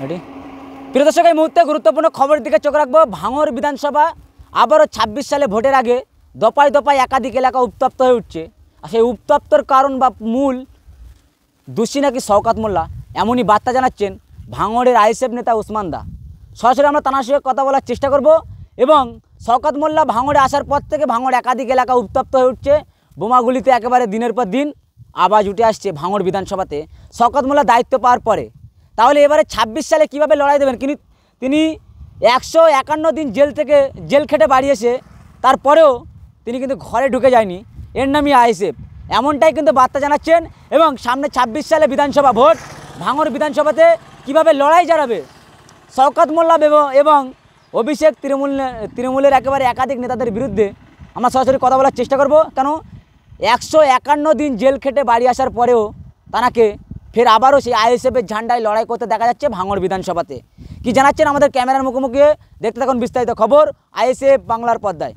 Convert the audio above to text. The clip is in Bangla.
রেডি? প্রিয় দর্শক, এই মুহূর্তে গুরুত্বপূর্ণ খবরের দিকে চোখ রাখবো। ভাঙড় বিধানসভা আবারও ২৬ সালে ভোটের আগে দফায় দফায় একাধিক এলাকা উত্তপ্ত হয়ে উঠছে। আর সেই উত্তপ্তর কারণ বা মূল দোষী নাকি শওকত মোল্লা, এমনই বার্তা জানাচ্ছেন ভাঙড়ের আইএসএফ নেতা উসমান দা। সরাসরি আমরা তার সঙ্গে কথা বলার চেষ্টা করব। এবং শওকত মোল্লা ভাঙড়ে আসার পর থেকে ভাঙড় একাধিক এলাকা উত্তপ্ত হয়ে উঠছে। বোমাগুলিতে একেবারে দিনের পর দিন আওয়াজ উঠে আসছে ভাঙড় বিধানসভাতে শওকত মোল্লা দায়িত্ব পাওয়ার পরে। তাহলে এবারে ২৬ সালে কীভাবে লড়াই দেবেন? তিনি ১৫১ দিন জেল খেটে বাড়িয়েছে, তারপরেও তিনি কিন্তু ঘরে ঢুকে যায়নি। এর নামই আইএসএফ, এমনটাই কিন্তু বার্তা জানাচ্ছেন। এবং সামনে ২৬ সালে বিধানসভা ভোট, ভাঙড় বিধানসভাতে কিভাবে লড়াই জানাবে শওকত মোল্লা এবং অভিষেক তৃণমূলের একেবারে একাধিক নেতাদের বিরুদ্ধে আমরা সরাসরি কথা বলার চেষ্টা করব। কেন ১৫১ দিন জেল খেটে বাড়ি আসার পরেও তাকে ফের আবারও সেই আইএসএফের ঝান্ডায় লড়াই করতে দেখা যাচ্ছে ভাঙড় বিধানসভাতে। কি জানাচ্ছেন আমাদের ক্যামেরার মুখোমুখি, দেখতে থাকুন বিস্তারিত খবর আইএসএফ বাংলার পর্দায়।